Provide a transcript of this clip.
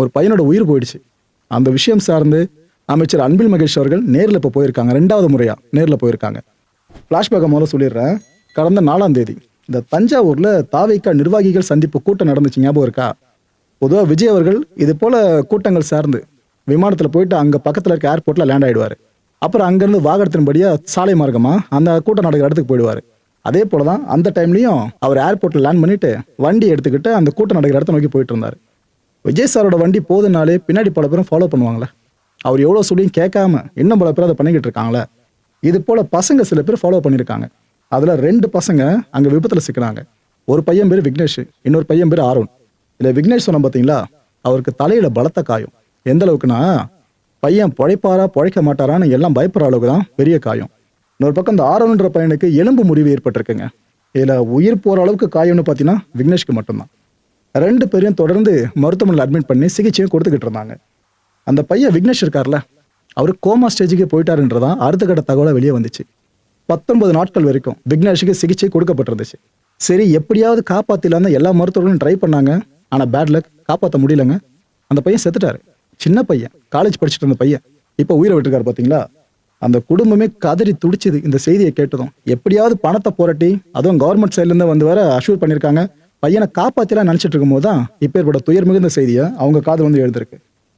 ஒரு பையனோட உயிர் போயிடுச்சு. அந்த விஷயம் சார்ந்து அமைச்சர் அன்பில் மகேஷ் அவர்கள் நேரில் இப்போ போயிருக்காங்க. 2வது முறையாக நேரில் போயிருக்காங்க. ஃப்ளாஷ்பேக்கை முதல்ல சொல்லிடுறேன். கடந்த 4ஆம் தேதி இந்த தஞ்சாவூரில் தாவேகா நிர்வாகிகள் சந்திப்பு கூட்டம் நடந்துச்சு, ஞாபகம் இருக்கா? பொதுவாக விஜய் அவர்கள் இது போல் கூட்டங்கள் சார்ந்து விமானத்தில் போயிட்டு அங்கே பக்கத்தில் இருக்க ஏர்போர்ட்டில் லேண்ட் ஆகிடுவார். அப்புறம் அங்கேருந்து வாகனத்தின்படியாக சாலை மார்க்கமாக அந்த கூட்டம் நடக்கிற இடத்துக்கு போயிடுவார். அதே போல தான் அந்த டைம்லையும் அவர் ஏர்போர்ட்டில் லேண்ட் பண்ணிவிட்டு வண்டி எடுத்துக்கிட்டு அந்த கூட்டம் நடக்கிற இடத்த நோக்கி போயிட்டு இருந்தார். விஜய் சாரோட வண்டி போகுதுனாலே பின்னாடி பல பேரும் ஃபாலோ பண்ணுவாங்களே, அவர் எவ்வளோ சொல்லியும் கேட்காம இன்னும் பல பேர் அதை பண்ணிக்கிட்டு இருக்காங்களே. இது போல் பசங்க சில பேர் ஃபாலோ பண்ணியிருக்காங்க. அதில் 2 பசங்க அங்கே விபத்தில் சிக்கிறாங்க. ஒரு பையன் பேர் விக்னேஷ், இன்னொரு பையன் பேர் ஆரோன். இல்லை விக்னேஷ் சொன்ன பார்த்தீங்களா, அவருக்கு தலையில் பலத்த காயம். எந்த அளவுக்குன்னா பையன் பிழைப்பாரா பிழைக்க மாட்டாரான்னு எல்லாம் பயப்படுற அளவுக்கு தான் பெரிய காயம். இன்னொரு பக்கம் இந்த ஆரோன்ற பையனுக்கு எலும்பு முறிவு ஏற்பட்டிருக்குங்க. இதில் உயிர் போகிற அளவுக்கு காயம்னு பார்த்தீங்கன்னா விக்னேஷ்க்கு மட்டும்தான். 2 பேரையும் தொடர்ந்து மருத்துவமனையில் அட்மிட் பண்ணி சிகிச்சையும் கொடுத்துக்கிட்டு இருந்தாங்க. அந்த பையன் விக்னேஷ் இருக்கார்ல, அவர் கோமா ஸ்டேஜுக்கு போயிட்டாருன்றதான் அடுத்த கட்ட தகவலாக வெளியே வந்துச்சு. 19 நாட்கள் வரைக்கும் விக்னேஷுக்கு சிகிச்சை கொடுக்கப்பட்டிருந்துச்சு. சரி, எப்படியாவது காப்பாற்றிலான்னு எல்லா மருத்துவர்களும் ட்ரை பண்ணாங்க. ஆனால் பேட் லக், காப்பாற்ற முடியலங்க. அந்த பையன் செத்துட்டாரு. சின்ன பையன், காலேஜ் படிச்சுட்டு இருந்த பையன் இப்போ உயிரை விட்டுருக்காரு. பார்த்தீங்களா? அந்த குடும்பமே கதறி துடிச்சுது இந்த செய்தியை கேட்டதும். எப்படியாவது பணத்தை புரட்டி, அதுவும் கவர்மெண்ட் சைட்லேருந்து வந்து வர அஷூர் பண்ணியிருக்காங்க. பையனை காப்பாற்றலாம் நினச்சிட்டு இருக்கும் போது தான் இப்போ ஏற்பட்ட துயர் மிகுந்த செய்தியை அவங்க காதில் வந்து எழுதிருக்கு.